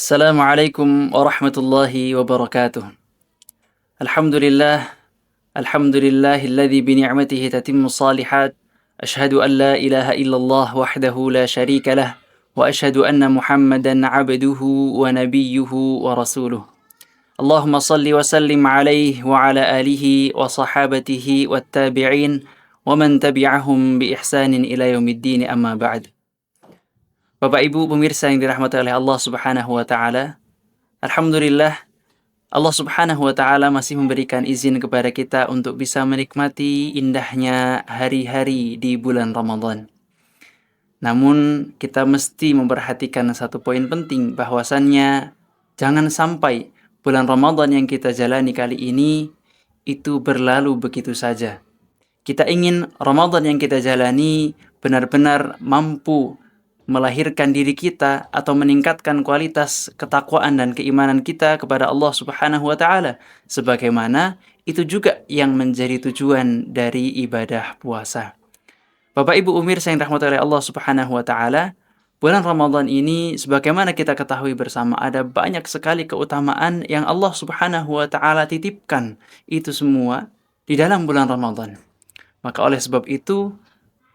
Assalamualaikum warahmatullahi wabarakatuh. Alhamdulillah, alhamdulillahilladzi bi ni'matihi tatimmu shalihat. Asyhadu an la ilaha illallah wahdahu la syarika lah wa asyhadu anna Muhammadan 'abduhu wa nabiyyuhu wa rasuluh. Allahumma salli wa sallim alaihi wa ala alihi wa sahabatihi wattabi'in wa man tabi'ahum bi ihsanin ila yaumiddin amma ba'd. Bapak Ibu pemirsa yang dirahmati oleh Allah Subhanahu wa taala, alhamdulillah Allah Subhanahu wa taala masih memberikan izin kepada kita untuk bisa menikmati indahnya hari-hari di bulan Ramadan. Namun kita mesti memperhatikan satu poin penting, bahwasannya jangan sampai bulan Ramadan yang kita jalani kali ini itu berlalu begitu saja. Kita ingin Ramadan yang kita jalani benar-benar mampu melahirkan diri kita atau meningkatkan kualitas ketakwaan dan keimanan kita kepada Allah Subhanahu wa taala, sebagaimana itu juga yang menjadi tujuan dari ibadah puasa. Bapak Ibu pemirsa yang dirahmati oleh Allah Subhanahu wa taala, bulan Ramadan ini sebagaimana kita ketahui bersama ada banyak sekali keutamaan yang Allah Subhanahu wa taala titipkan itu semua di dalam bulan Ramadan. Maka oleh sebab itu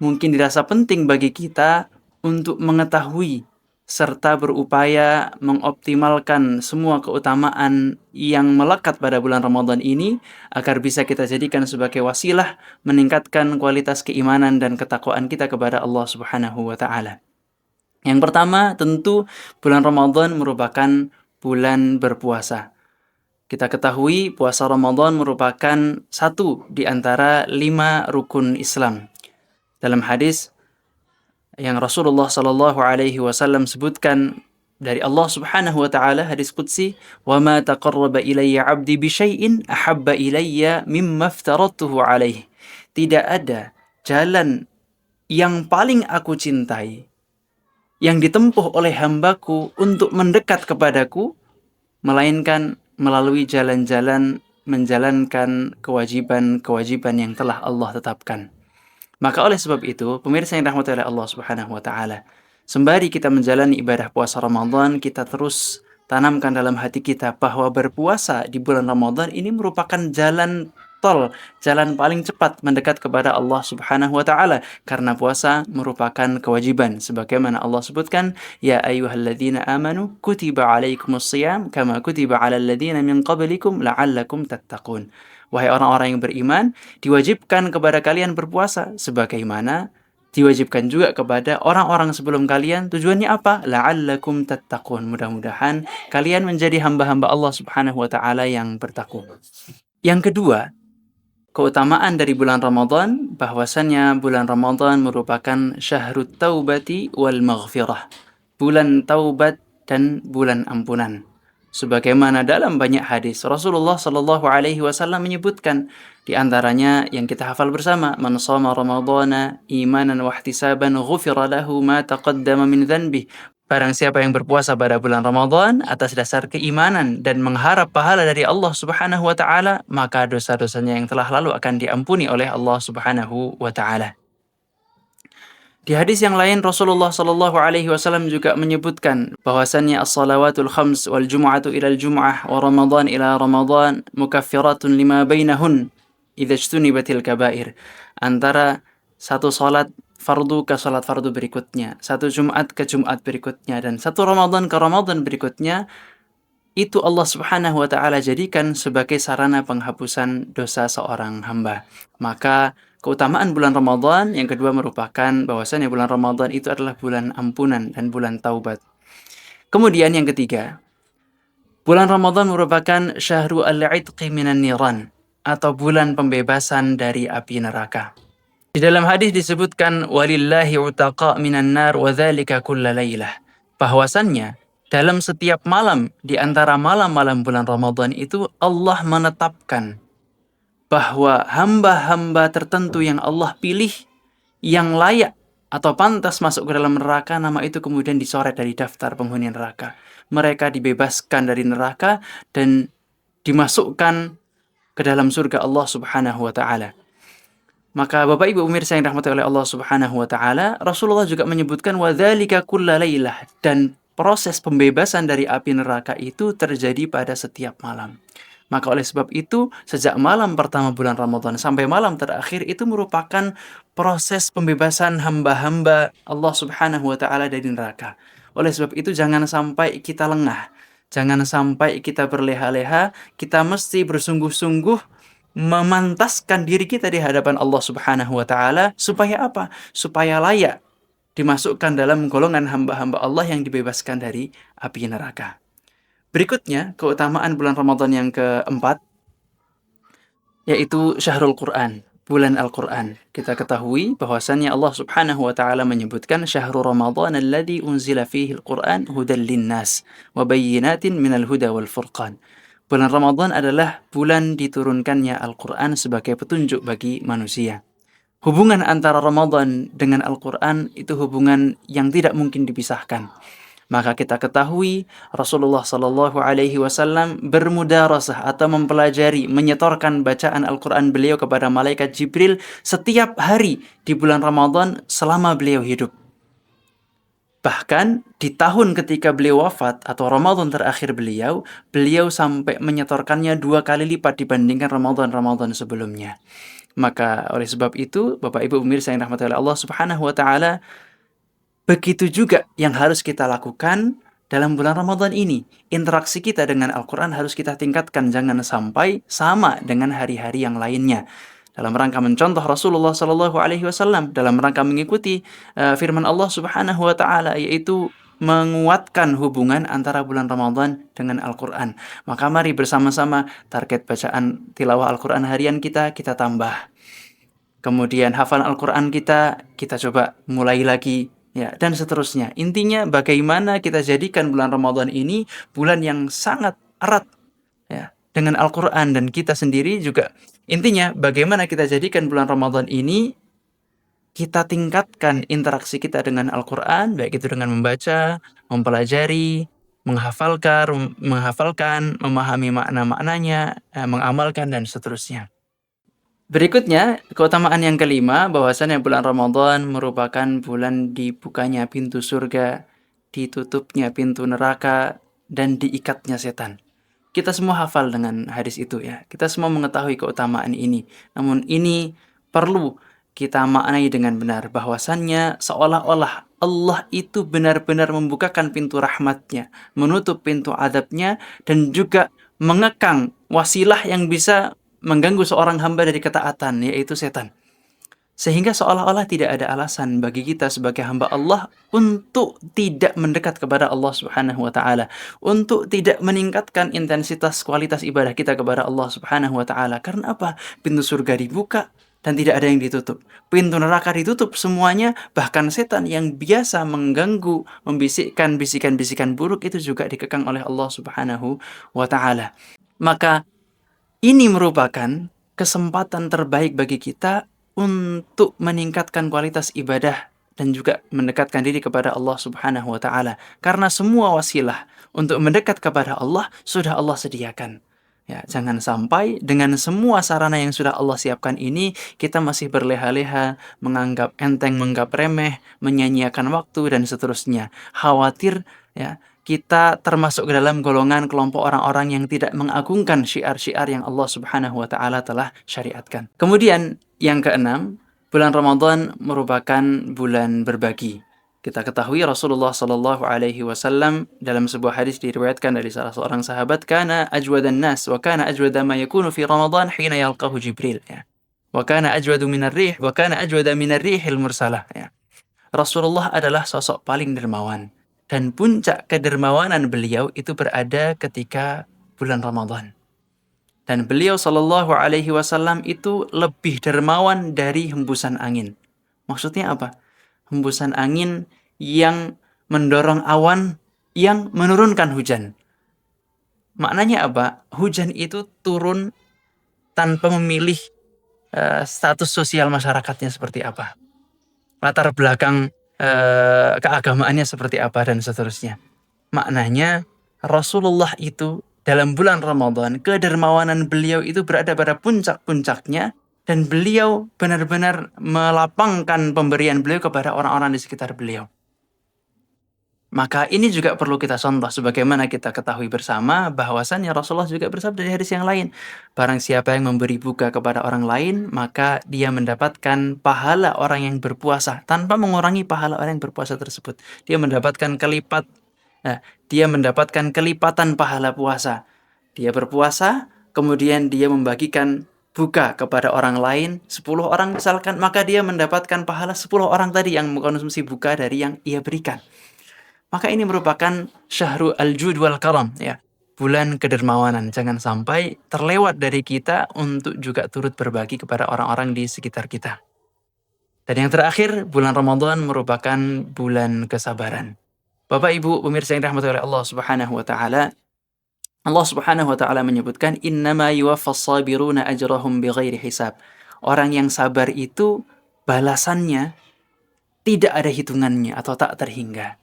mungkin dirasa penting bagi kita untuk mengetahui serta berupaya mengoptimalkan semua keutamaan yang melekat pada bulan Ramadan ini agar bisa kita jadikan sebagai wasilah meningkatkan kualitas keimanan dan ketakwaan kita kepada Allah Subhanahu wa taala. Yang pertama, tentu bulan Ramadan merupakan bulan berpuasa. Kita ketahui puasa Ramadan merupakan satu di antara 5 rukun Islam. Dalam hadis yang Rasulullah Shallallahu Alaihi Wasallam sebutkan dari Allah Subhanahu Wa Taala, hadis qudsi, wa ma taqarraba ilayya abdi bi syai'in ahabba ilayya mimma aftaradtuhu alaihi. Tidak ada jalan yang paling aku cintai yang ditempuh oleh hambaku untuk mendekat kepadaku, melainkan melalui jalan-jalan menjalankan kewajiban-kewajiban yang telah Allah tetapkan. Maka oleh sebab itu, pemirsa yang dirahmati oleh Allah Subhanahu wa taala, sembari kita menjalani ibadah puasa Ramadan, kita terus tanamkan dalam hati kita bahwa berpuasa di bulan Ramadan ini merupakan jalan tol, jalan paling cepat mendekat kepada Allah Subhanahu wa taala, karena puasa merupakan kewajiban sebagaimana Allah sebutkan, ya ayyuhalladzina amanu kutiba alaikumusshiyam kama kutiba alal ladzina min qablikum la'allakum tattaqun. Wahai orang-orang yang beriman, diwajibkan kepada kalian berpuasa sebagaimana diwajibkan juga kepada orang-orang sebelum kalian. Tujuannya apa? La'allakum tattaqun. Mudah-mudahan kalian menjadi hamba-hamba Allah Subhanahu wa taala yang bertakwa. Yang kedua, keutamaan dari bulan Ramadan, bahwasannya bulan Ramadan merupakan syahrut taubati wal maghfirah. Bulan taubat dan bulan ampunan. Sebagaimana dalam banyak hadis Rasulullah Shallallahu Alaihi Wasallam menyebutkan, di antaranya yang kita hafal bersama, man shoma ramadhana imanan wa ihtisaban ghufira lahu ma taqaddama min dhanbih. Barang siapa yang berpuasa pada bulan Ramadan atas dasar keimanan dan mengharap pahala dari Allah Subhanahu wa taala, maka dosa-dosanya yang telah lalu akan diampuni oleh Allah Subhanahu wa taala. Di hadis yang lain Rasulullah Shallallahu Alaihi Wasallam juga menyebutkan bahwasannya as-salawatul khams wal jumu'atu ila al-jumu'ah wa Ramadan ila Ramadan mukaffiratun lima bainahun idza ijtunibatil kabair. Antara satu salat fardu ke salat fardu berikutnya, satu Jumat ke Jumat berikutnya, dan satu Ramadan ke Ramadan berikutnya, itu Allah Subhanahu wa taala jadikan sebagai sarana penghapusan dosa seorang hamba. Maka keutamaan bulan Ramadan yang kedua merupakan bahwasannya bulan Ramadan itu adalah bulan ampunan dan bulan taubat. Kemudian yang ketiga, bulan Ramadan merupakan syahru al-'itqi minan niran, atau bulan pembebasan dari api neraka. Di dalam hadis disebutkan walillahi utaqa minan nar wa dzalika kulla lailah. Bahwasannya dalam setiap malam di antara malam-malam bulan Ramadan itu Allah menetapkan bahwa hamba-hamba tertentu yang Allah pilih yang layak atau pantas masuk ke dalam neraka, nama itu kemudian dicoret dari daftar penghuni neraka. Mereka dibebaskan dari neraka dan dimasukkan ke dalam surga Allah Subhanahu wa taala. Maka Bapak Ibu pemirsa yang dirahmati oleh Allah Subhanahu wa taala, Rasulullah juga menyebutkan wadzalika kulla lailah, dan proses pembebasan dari api neraka itu terjadi pada setiap malam. Maka oleh sebab itu, sejak malam pertama bulan Ramadan sampai malam terakhir itu merupakan proses pembebasan hamba-hamba Allah Subhanahu wa taala dari neraka. Oleh sebab itu jangan sampai kita lengah, jangan sampai kita berleha-leha, kita mesti bersungguh-sungguh memantaskan diri kita di hadapan Allah Subhanahu wa taala supaya apa? Supaya layak dimasukkan dalam golongan hamba-hamba Allah yang dibebaskan dari api neraka. Berikutnya, keutamaan bulan Ramadan yang keempat, yaitu Syahrul Quran, bulan Al-Quran. Kita ketahui bahwasannya Allah Subhanahu wa taala menyebutkan Syahrul Ramadan alladzi unzila fihi al-Quran hudan linnas wa bayyinatin minal huda wal furqan. Bulan Ramadan adalah bulan diturunkannya Al-Quran sebagai petunjuk bagi manusia. Hubungan antara Ramadan dengan Al-Quran itu hubungan yang tidak mungkin dipisahkan. Maka kita ketahui Rasulullah Shallallahu Alaihi Wasallam bermudarasah atau mempelajari, menyetorkan bacaan Al-Quran beliau kepada malaikat Jibril setiap hari di bulan Ramadan selama beliau hidup. Bahkan di tahun ketika beliau wafat atau Ramadan terakhir beliau sampai menyetorkannya 2 kali lipat dibandingkan Ramadan sebelumnya. Maka oleh sebab itu, Bapak Ibu pemirsa yang dirahmati oleh Allah Subhanahu wa taala, begitu juga yang harus kita lakukan dalam bulan Ramadan ini. Interaksi kita dengan Al-Quran harus kita tingkatkan, jangan sampai sama dengan hari-hari yang lainnya. Dalam rangka mencontoh Rasulullah Sallallahu Alaihi Wasallam, dalam rangka mengikuti firman Allah Subhanahu Wa Taala, yaitu menguatkan hubungan antara bulan Ramadan dengan Al-Quran. Maka mari bersama-sama target bacaan tilawah Al-Quran harian kita tambah. Kemudian hafal Al-Quran kita coba mulai lagi. Ya, dan seterusnya. Intinya bagaimana kita jadikan bulan Ramadan ini bulan yang sangat erat ya, dengan Al-Quran, dan kita sendiri juga. Intinya bagaimana kita jadikan bulan Ramadan ini kita tingkatkan interaksi kita dengan Al-Quran, baik itu dengan membaca, mempelajari, menghafalkan, memahami makna-maknanya, mengamalkan, dan seterusnya. Berikutnya, keutamaan yang kelima, bahwasannya bulan Ramadan merupakan bulan dibukanya pintu surga, ditutupnya pintu neraka, dan diikatnya setan. Kita semua hafal dengan hadis itu ya. Kita semua mengetahui keutamaan ini. Namun ini perlu kita maknai dengan benar, bahwasannya seolah-olah Allah itu benar-benar membukakan pintu rahmatnya, menutup pintu adabnya, dan juga mengekang wasilah yang bisa mengganggu seorang hamba dari ketaatan, yaitu setan. Sehingga seolah-olah tidak ada alasan bagi kita sebagai hamba Allah untuk tidak mendekat kepada Allah Subhanahu wa taala, untuk tidak meningkatkan intensitas kualitas ibadah kita kepada Allah Subhanahu wa taala. Karena apa? Pintu surga dibuka dan tidak ada yang ditutup. Pintu neraka ditutup semuanya, bahkan setan yang biasa mengganggu, membisikkan bisikan-bisikan buruk itu juga dikekang oleh Allah Subhanahu wa taala. Maka ini merupakan kesempatan terbaik bagi kita untuk meningkatkan kualitas ibadah dan juga mendekatkan diri kepada Allah Subhanahu wa taala. Karena semua wasilah untuk mendekat kepada Allah sudah Allah sediakan. Ya, jangan sampai dengan semua sarana yang sudah Allah siapkan ini kita masih berleha-leha, menganggap enteng, menganggap remeh, menyanyiakan waktu, dan seterusnya. Khawatir ya kita termasuk ke dalam golongan kelompok orang-orang yang tidak mengagungkan syiar-syiar yang Allah Subhanahu wa taala telah syariatkan. Kemudian yang keenam, bulan Ramadan merupakan bulan berbagi. Kita ketahui Rasulullah Sallallahu Alaihi Wasallam dalam sebuah hadis diriwayatkan dari salah seorang sahabat, kana ajwadan nas wa kana ajwada ma yakunu fi Ramadan hina yalqahu Jibril. Ya. Wa kana ajwadu minar rih wa kana ajwada minar rihil mursalah. Ya. Rasulullah adalah sosok paling dermawan. Dan puncak kedermawanan beliau itu berada ketika bulan Ramadan. Dan beliau Shallallahu Alaihi Wasallam itu lebih dermawan dari hembusan angin. Maksudnya apa? Hembusan angin yang mendorong awan yang menurunkan hujan. Maknanya apa? Hujan itu turun tanpa memilih status sosial masyarakatnya seperti apa, latar belakang keagamaannya seperti apa, dan seterusnya. Maknanya Rasulullah itu dalam bulan Ramadan, kedermawanan beliau itu berada pada puncak-puncaknya, dan beliau benar-benar melapangkan pemberian beliau kepada orang-orang di sekitar beliau. Maka ini juga perlu kita contoh sebagaimana kita ketahui bersama bahwasannya Rasulullah juga bersabda di hadis yang lain, barang siapa yang memberi buka kepada orang lain, maka dia mendapatkan pahala orang yang berpuasa tanpa mengurangi pahala orang yang berpuasa tersebut. Dia mendapatkan dia mendapatkan kelipatan pahala puasa. Dia berpuasa, kemudian dia membagikan buka kepada orang lain, 10 orang misalkan, maka dia mendapatkan pahala 10 orang tadi yang mengkonsumsi buka dari yang ia berikan. Maka ini merupakan syahrul al-jud wal karam, ya. Bulan kedermawanan. Jangan sampai terlewat dari kita untuk juga turut berbagi kepada orang-orang di sekitar kita. Dan yang terakhir, bulan Ramadan merupakan bulan kesabaran. Bapak Ibu pemirsa yang dirahmati oleh Allah Subhanahu wa taala, Allah Subhanahu wa taala menyebutkan innama yuwaffas sabiruna ajrahum bighairi hisab. Orang yang sabar itu balasannya tidak ada hitungannya atau tak terhingga.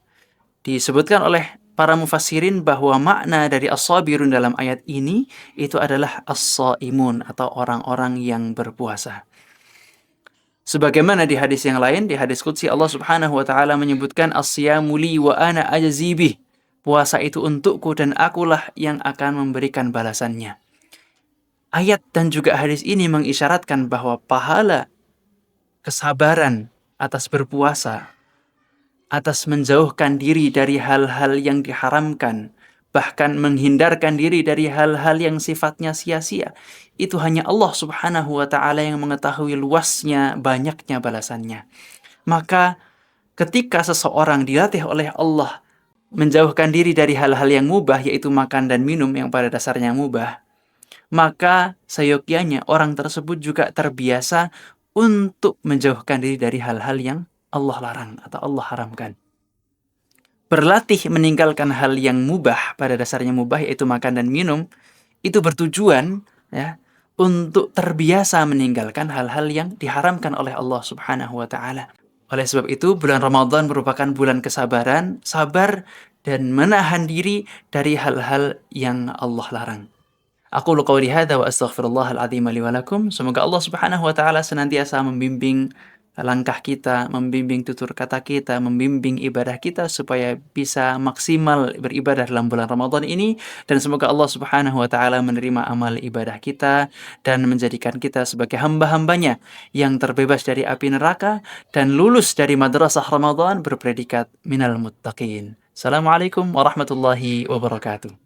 Disebutkan oleh para mufassirin bahwa makna dari as-sabirun dalam ayat ini itu adalah as-saimun atau orang-orang yang berpuasa. Sebagaimana di hadis yang lain, di hadis qudsi Allah Subhanahu wa taala menyebutkan as-siyamu li wa ana ajzi bih. Puasa itu untukku dan akulah yang akan memberikan balasannya. Ayat dan juga hadis ini mengisyaratkan bahwa pahala kesabaran atas berpuasa, atas menjauhkan diri dari hal-hal yang diharamkan, bahkan menghindarkan diri dari hal-hal yang sifatnya sia-sia, itu hanya Allah Subhanahu wa taala yang mengetahui luasnya, banyaknya balasannya. Maka ketika seseorang dilatih oleh Allah menjauhkan diri dari hal-hal yang mubah, yaitu makan dan minum yang pada dasarnya mubah, maka seyogyanya orang tersebut juga terbiasa untuk menjauhkan diri dari hal-hal yang Allah larang atau Allah haramkan. Berlatih meninggalkan hal yang mubah, pada dasarnya mubah yaitu makan dan minum, itu bertujuan ya untuk terbiasa meninggalkan hal-hal yang diharamkan oleh Allah Subhanahu wa taala. Oleh sebab itu, bulan Ramadan merupakan bulan kesabaran, sabar dan menahan diri dari hal-hal yang Allah larang. Aqulu qawli hadza wa astaghfirullahal azim li wa lakum. Semoga Allah Subhanahu wa taala senantiasa membimbing langkah kita, membimbing tutur kata kita, membimbing ibadah kita supaya bisa maksimal beribadah dalam bulan Ramadan ini, dan semoga Allah Subhanahu wa taala menerima amal ibadah kita dan menjadikan kita sebagai hamba-hambanya yang terbebas dari api neraka dan lulus dari madrasah Ramadan berpredikat minal muttaqin. Assalamualaikum warahmatullahi wabarakatuh.